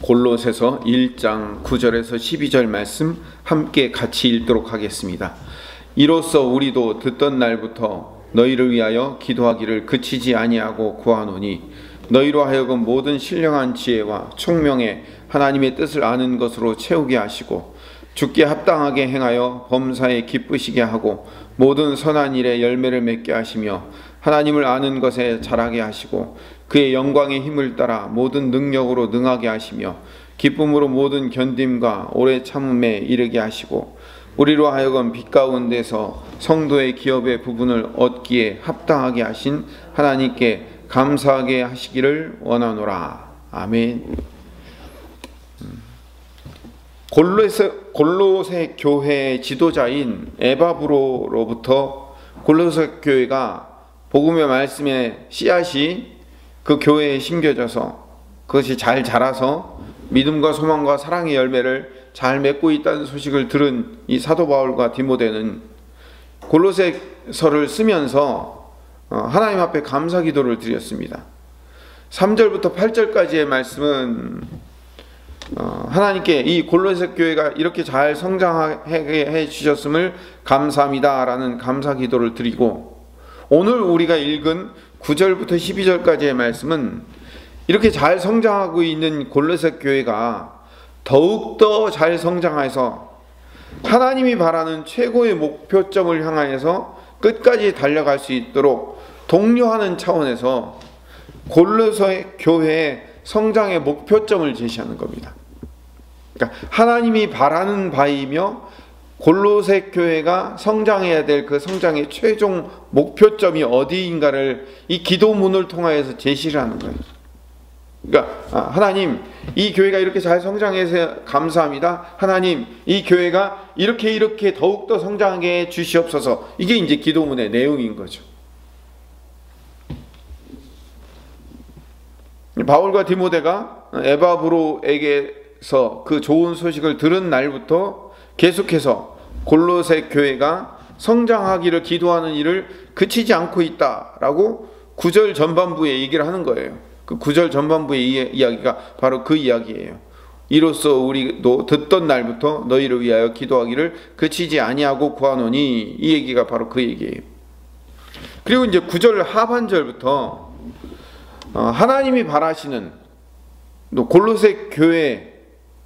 골로새서 1장 9절에서 12절 말씀 함께 같이 읽도록 하겠습니다. 이로써 우리도 듣던 날부터 너희를 위하여 기도하기를 그치지 아니하고 구하노니 너희로 하여금 모든 신령한 지혜와 총명에 하나님의 뜻을 아는 것으로 채우게 하시고 주께 합당하게 행하여 범사에 기쁘시게 하고 모든 선한 일에 열매를 맺게 하시며 하나님을 아는 것에 자라게 하시고 그의 영광의 힘을 따라 모든 능력으로 능하게 하시며 기쁨으로 모든 견딤과 오래 참음에 이르게 하시고 우리로 하여금 빛 가운데서 성도의 기업의 부분을 얻기에 합당하게 하신 하나님께 감사하게 하시기를 원하노라. 아멘. 골로새 교회의 지도자인 에바브로로부터 골로새 교회가 복음의 말씀의 씨앗이 그 교회에 심겨져서 그것이 잘 자라서 믿음과 소망과 사랑의 열매를 잘 맺고 있다는 소식을 들은 이 사도 바울과 디모데는 골로새서를 쓰면서 하나님 앞에 감사 기도를 드렸습니다. 3절부터 8절까지의 말씀은 하나님께 이 골로새 교회가 이렇게 잘 성장하게 해주셨음을 감사합니다 라는 감사 기도를 드리고, 오늘 우리가 읽은 9절부터 12절까지의 말씀은 이렇게 잘 성장하고 있는 골로새 교회가 더욱더 잘 성장해서 하나님이 바라는 최고의 목표점을 향하여서 끝까지 달려갈 수 있도록 독려하는 차원에서 골로새 교회의 성장의 목표점을 제시하는 겁니다. 그러니까 하나님이 바라는 바이며 골로새 교회가 성장해야 될 그 성장의 최종 목표점이 어디인가를 이 기도문을 통하여서 제시를 하는 거예요. 그러니까 하나님, 이 교회가 이렇게 잘 성장해서 감사합니다. 하나님, 이 교회가 이렇게 더욱더 성장하게 해주시옵소서. 이게 이제 기도문의 내용인 거죠. 바울과 디모데가 에바브로에게서 그 좋은 소식을 들은 날부터 계속해서 골로새 교회가 성장하기를 기도하는 일을 그치지 않고 있다라고 9절 전반부에 얘기를 하는 거예요. 그 9절 전반부의 이야기가 바로 그 이야기예요. 이로써 우리도 듣던 날부터 너희를 위하여 기도하기를 그치지 아니하고 구하노니, 이 얘기가 바로 그 얘기예요. 그리고 이제 9절 하반절부터 하나님이 바라시는 또 골로새 교회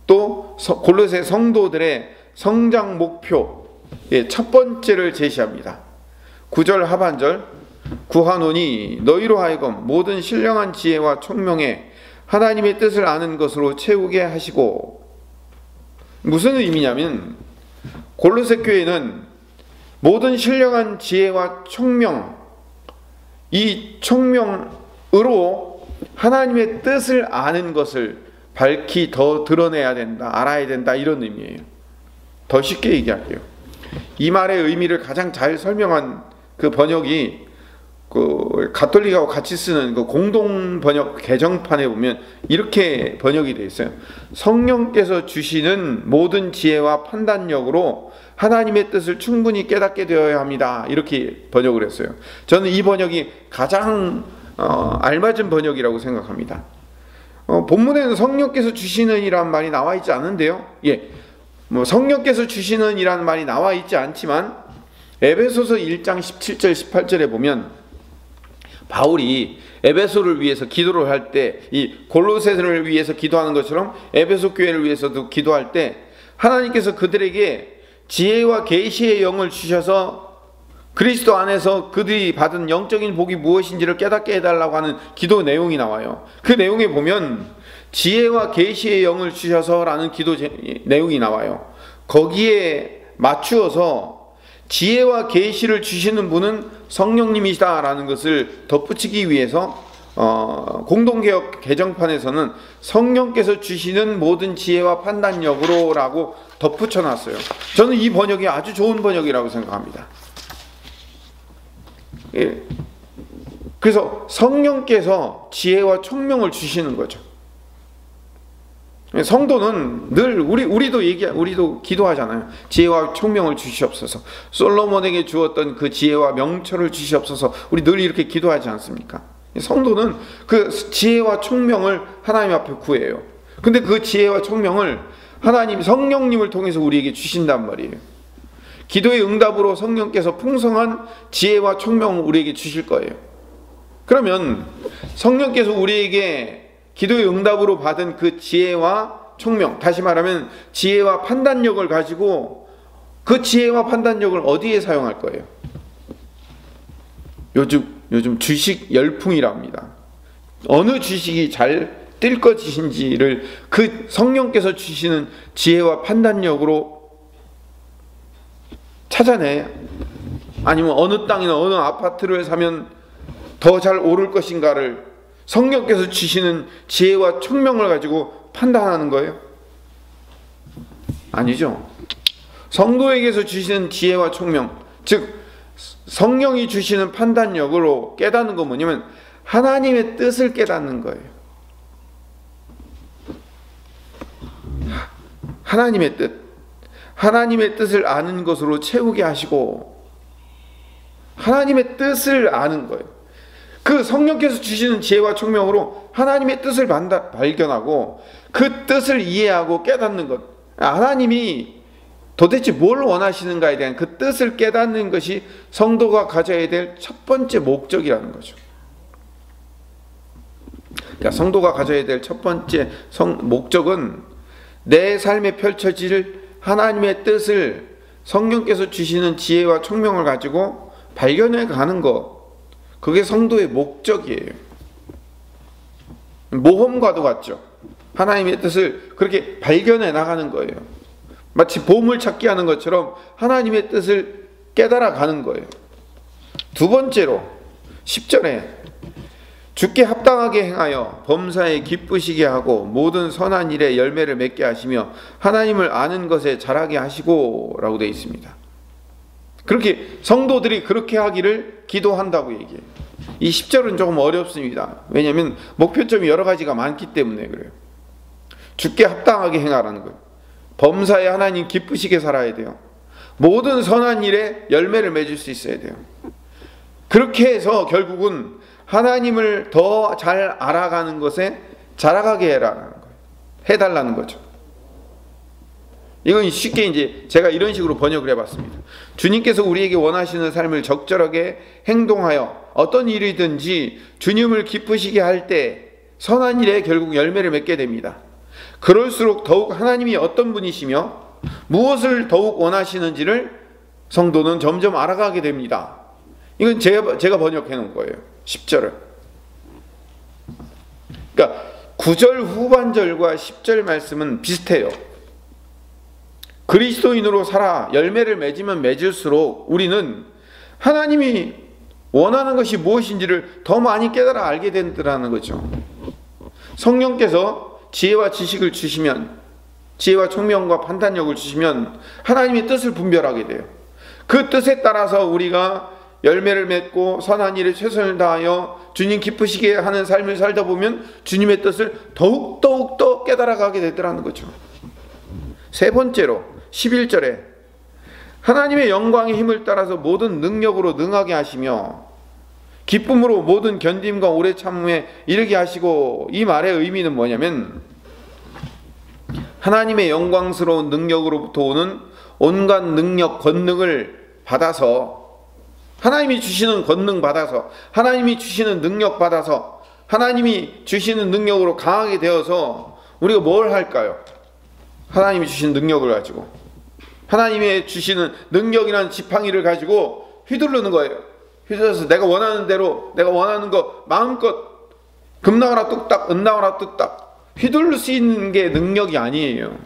또 골로새 성도들의 성장 목표의 첫 번째를 제시합니다. 9절 하반절, 구하노니 너희로 하여금 모든 신령한 지혜와 총명에 하나님의 뜻을 아는 것으로 채우게 하시고. 무슨 의미냐면 골로새 교회는 모든 신령한 지혜와 총명, 이 총명으로 하나님의 뜻을 아는 것을 밝히 더 드러내야 된다, 알아야 된다, 이런 의미예요. 더 쉽게 얘기할게요. 이 말의 의미를 가장 잘 설명한 그 번역이 그 가톨릭하고 같이 쓰는 그 공동 번역 개정판에 보면 이렇게 번역이 되어 있어요. 성령께서 주시는 모든 지혜와 판단력으로 하나님의 뜻을 충분히 깨닫게 되어야 합니다. 이렇게 번역을 했어요. 저는 이 번역이 가장 알맞은 번역이라고 생각합니다. 본문에는 성령께서 주시는 이란 말이 나와 있지 않은데요. 성령께서 주시는 이란 말이 나와 있지 않지만 에베소서 1장 17절 18절에 보면 바울이 에베소를 위해서 기도를 할 때, 이 골로새를 위해서 기도하는 것처럼 에베소 교회를 위해서도 기도할 때 하나님께서 그들에게 지혜와 계시의 영을 주셔서 그리스도 안에서 그들이 받은 영적인 복이 무엇인지를 깨닫게 해달라고 하는 기도 내용이 나와요. 그 내용에 보면 지혜와 계시의 영을 주셔서라는 기도 내용이 나와요. 거기에 맞추어서 지혜와 계시를 주시는 분은 성령님이시다라는 것을 덧붙이기 위해서 공동개혁 개정판에서는 성령께서 주시는 모든 지혜와 판단력으로 라고 덧붙여 놨어요. 저는 이 번역이 아주 좋은 번역이라고 생각합니다. 그래서 성령께서 지혜와 총명을 주시는 거죠. 성도는 늘 우리도 기도하잖아요. 지혜와 총명을 주시옵소서. 솔로몬에게 주었던 그 지혜와 명철을 주시옵소서. 우리 늘 이렇게 기도하지 않습니까? 성도는 그 지혜와 총명을 하나님 앞에 구해요. 근데 그 지혜와 총명을 하나님 성령님을 통해서 우리에게 주신단 말이에요. 기도의 응답으로 성령께서 풍성한 지혜와 총명을 우리에게 주실 거예요. 그러면 성령께서 우리에게 기도의 응답으로 받은 그 지혜와 총명, 다시 말하면 지혜와 판단력을 가지고 그 지혜와 판단력을 어디에 사용할 거예요? 요즘 주식 열풍이랍니다. 어느 주식이 잘 뜰 것인지를 그 성령께서 주시는 지혜와 판단력으로 찾아내. 아니면 어느 땅이나 어느 아파트를 사면 더 잘 오를 것인가를 성령께서 주시는 지혜와 총명을 가지고 판단하는 거예요? 아니죠. 성도에게서 주시는 지혜와 총명, 즉 성령이 주시는 판단력으로 깨닫는 건 뭐냐면 하나님의 뜻을 깨닫는 거예요. 하나님의 뜻, 하나님의 뜻을 아는 것으로 채우게 하시고 하나님의 뜻을 아는 거예요. 그 성령께서 주시는 지혜와 총명으로 하나님의 뜻을 발견하고 그 뜻을 이해하고 깨닫는 것, 하나님이 도대체 뭘 원하시는가에 대한 그 뜻을 깨닫는 것이 성도가 가져야 될 첫 번째 목적이라는 거죠. 그러니까 성도가 가져야 될 첫 번째 목적은 내 삶에 펼쳐질 하나님의 뜻을 성령께서 주시는 지혜와 총명을 가지고 발견해 가는 것, 그게 성도의 목적이에요. 모험과도 같죠. 하나님의 뜻을 그렇게 발견해 나가는 거예요. 마치 보물찾기 하는 것처럼 하나님의 뜻을 깨달아 가는 거예요. 두 번째로 10절에 주께 합당하게 행하여 범사에 기쁘시게 하고 모든 선한 일에 열매를 맺게 하시며 하나님을 아는 것에 잘하게 하시고 라고 되어 있습니다. 그렇게 성도들이 그렇게 하기를 기도한다고 얘기해요. 이 10절은 조금 어렵습니다. 왜냐하면 목표점이 여러 가지가 많기 때문에 그래요. 주께 합당하게 행하라는 거예요. 범사에 하나님 기쁘시게 살아야 돼요. 모든 선한 일에 열매를 맺을 수 있어야 돼요. 그렇게 해서 결국은 하나님을 더 잘 알아가는 것에 자라가게 해라는 거예요. 해달라는 거죠. 이건 쉽게 이제 제가 이런 식으로 번역을 해봤습니다. 주님께서 우리에게 원하시는 삶을 적절하게 행동하여 어떤 일이든지 주님을 기쁘시게 할 때 선한 일에 결국 열매를 맺게 됩니다. 그럴수록 더욱 하나님이 어떤 분이시며 무엇을 더욱 원하시는지를 성도는 점점 알아가게 됩니다. 이건 제가 번역해 놓은 거예요. 10절을. 그러니까 9절 후반절과 10절 말씀은 비슷해요. 그리스도인으로 살아 열매를 맺으면 맺을수록 우리는 하나님이 원하는 것이 무엇인지를 더 많이 깨달아 알게 된다는 거죠. 성령께서 지혜와 지식을 주시면, 지혜와 총명과 판단력을 주시면 하나님의 뜻을 분별하게 돼요. 그 뜻에 따라서 우리가 열매를 맺고 선한 일에 최선을 다하여 주님 기쁘시게 하는 삶을 살다 보면 주님의 뜻을 더욱 깨달아가게 되더라는 거죠. 세 번째로 11절에 하나님의 영광의 힘을 따라서 모든 능력으로 능하게 하시며 기쁨으로 모든 견딤과 오래 참음에 이르게 하시고, 이 말의 의미는 뭐냐면 하나님의 영광스러운 능력으로부터 오는 온갖 능력, 권능을 받아서, 하나님이 주시는 권능 받아서, 하나님이 주시는 능력 받아서, 하나님이 주시는 능력으로 강하게 되어서 우리가 뭘 할까요? 하나님이 주신 능력을 가지고, 하나님이 주시는 능력이라는 지팡이를 가지고 휘두르는 거예요. 휘둘러서 내가 원하는 대로, 내가 원하는 거 마음껏 금 나와라 뚝딱, 은 나와라 뚝딱 휘둘릴 수 있는 게 능력이 아니에요.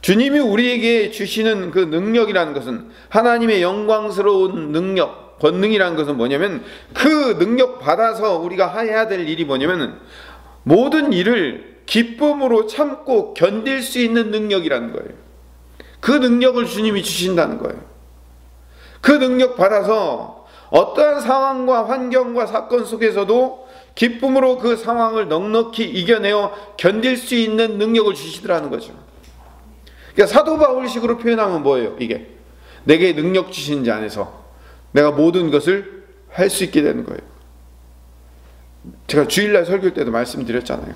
주님이 우리에게 주시는 그 능력이라는 것은, 하나님의 영광스러운 능력, 권능이라는 것은 뭐냐면, 그 능력 받아서 우리가 해야 될 일이 뭐냐면 모든 일을 기쁨으로 참고 견딜 수 있는 능력이라는 거예요. 그 능력을 주님이 주신다는 거예요. 그 능력 받아서 어떠한 상황과 환경과 사건 속에서도 기쁨으로 그 상황을 넉넉히 이겨내어 견딜 수 있는 능력을 주시더라는 거죠. 그러니까 사도 바울식으로 표현하면 뭐예요? 이게 내게 능력 주신 자 안에서 내가 모든 것을 할 수 있게 되는 거예요. 제가 주일날 설교 때도 말씀드렸잖아요.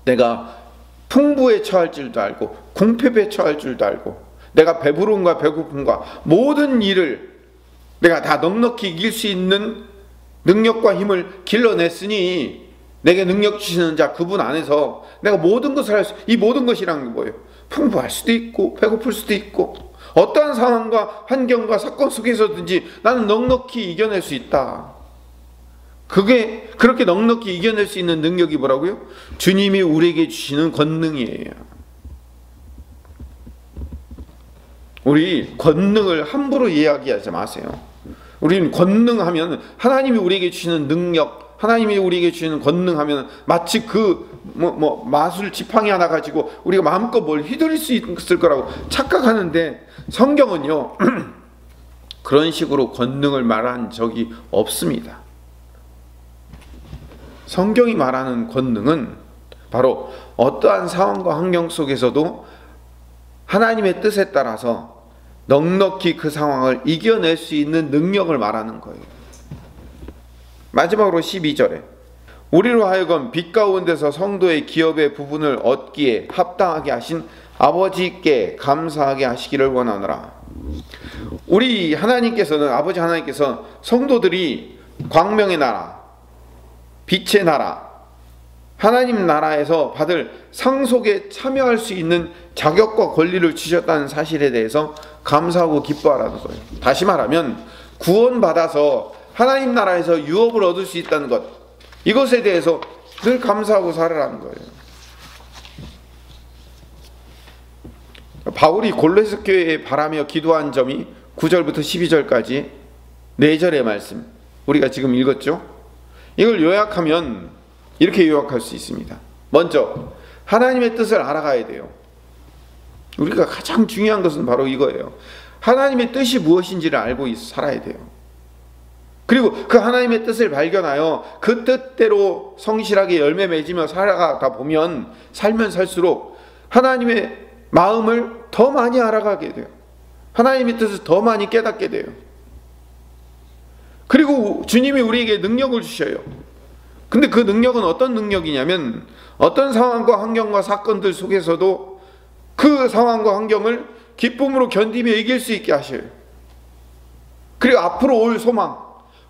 내가 풍부에 처할 줄도 알고 궁핍에 처할 줄도 알고 내가 배부름과 배고픔과 모든 일을 내가 다 넉넉히 이길 수 있는 능력과 힘을 길러냈으니 내게 능력 주시는 자 그분 안에서 내가 모든 것을 할 수, 이 모든 것이란 게 뭐예요? 풍부할 수도 있고 배고플 수도 있고 어떠한 상황과 환경과 사건 속에서든지 나는 넉넉히 이겨낼 수 있다. 그게 그렇게 넉넉히 이겨낼 수 있는 능력이 뭐라고요? 주님이 우리에게 주시는 권능이에요. 우리 권능을 함부로 이야기하지 마세요. 우리는 권능하면 하나님이 우리에게 주시는 능력, 하나님이 우리에게 주시는 권능하면 마치 마술 지팡이 하나 가지고 우리가 마음껏 뭘 휘두를 수 있을 거라고 착각하는데 성경은요 그런 식으로 권능을 말한 적이 없습니다. 성경이 말하는 권능은 바로 어떠한 상황과 환경 속에서도 하나님의 뜻에 따라서 넉넉히 그 상황을 이겨낼 수 있는 능력을 말하는 거예요. 마지막으로 12절에 우리로 하여금 빛 가운데서 성도의 기업의 부분을 얻기에 합당하게 하신 아버지께 감사하게 하시기를 원하노라. 우리 하나님께서는 아버지 하나님께서 성도들이 광명의 나라, 빛의 나라, 하나님 나라에서 받을 상속에 참여할 수 있는 자격과 권리를 주셨다는 사실에 대해서 감사하고 기뻐하라는 거예요. 다시 말하면 구원받아서 하나님 나라에서 유업을 얻을 수 있다는 것, 이것에 대해서 늘 감사하고 살아라는 거예요. 바울이 골로새 교회에 바라며 기도한 점이 9절부터 12절까지 4절의 말씀 우리가 지금 읽었죠? 이걸 요약하면 이렇게 요약할 수 있습니다. 먼저 하나님의 뜻을 알아가야 돼요. 우리가 가장 중요한 것은 바로 이거예요. 하나님의 뜻이 무엇인지를 알고 살아야 돼요. 그리고 그 하나님의 뜻을 발견하여 그 뜻대로 성실하게 열매 맺으며 살아가다 보면 살면 살수록 하나님의 마음을 더 많이 알아가게 돼요. 하나님의 뜻을 더 많이 깨닫게 돼요. 그리고 주님이 우리에게 능력을 주셔요. 근데 그 능력은 어떤 능력이냐면 어떤 상황과 환경과 사건들 속에서도 그 상황과 환경을 기쁨으로 견디며 이길 수 있게 하셔요. 그리고 앞으로 올 소망,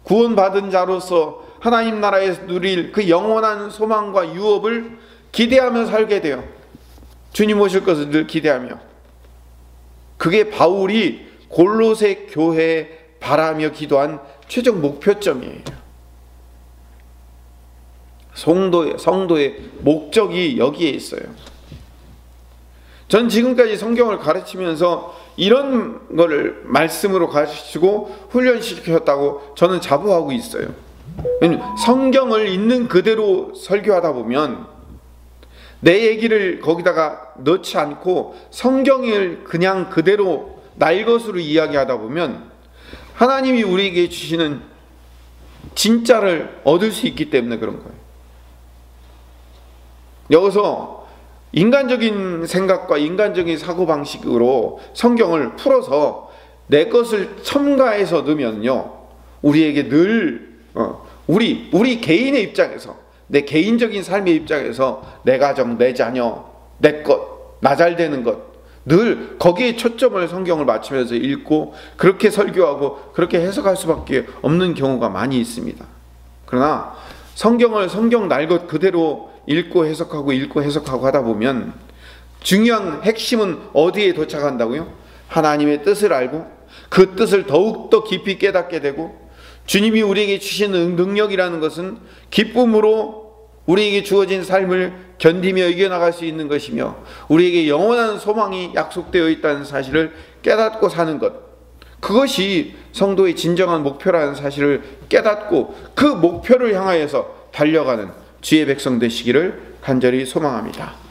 구원받은 자로서 하나님 나라에서 누릴 그 영원한 소망과 유업을 기대하며 살게 돼요. 주님 오실 것을 늘 기대하며. 그게 바울이 골로새 교회에 바라며 기도한 최종 목표점이에요. 성도의 목적이 여기에 있어요. 전 지금까지 성경을 가르치면서 이런 거를 말씀으로 가르치고 훈련시켰다고 저는 자부하고 있어요. 왜냐하면 성경을 있는 그대로 설교하다 보면 내 얘기를 거기다가 넣지 않고 성경을 그냥 그대로 날 것으로 이야기하다 보면 하나님이 우리에게 주시는 진짜를 얻을 수 있기 때문에 그런 거예요. 여기서 인간적인 생각과 인간적인 사고방식으로 성경을 풀어서 내 것을 첨가해서 넣으면요 우리에게 늘 우리 개인의 입장에서 내 개인적인 삶의 입장에서 내 가정, 내 자녀, 내 것, 나 잘 되는 것 늘 거기에 초점을 성경을 맞추면서 읽고 그렇게 설교하고 그렇게 해석할 수밖에 없는 경우가 많이 있습니다. 그러나 성경을 성경 날 것 그대로 읽고 해석하고 하다 보면 중요한 핵심은 어디에 도착한다고요? 하나님의 뜻을 알고 그 뜻을 더욱더 깊이 깨닫게 되고 주님이 우리에게 주시는 능력이라는 것은 기쁨으로 우리에게 주어진 삶을 견디며 이겨나갈 수 있는 것이며 우리에게 영원한 소망이 약속되어 있다는 사실을 깨닫고 사는 것, 그것이 성도의 진정한 목표라는 사실을 깨닫고 그 목표를 향하여서 달려가는 주의 백성 되시기를 간절히 소망합니다.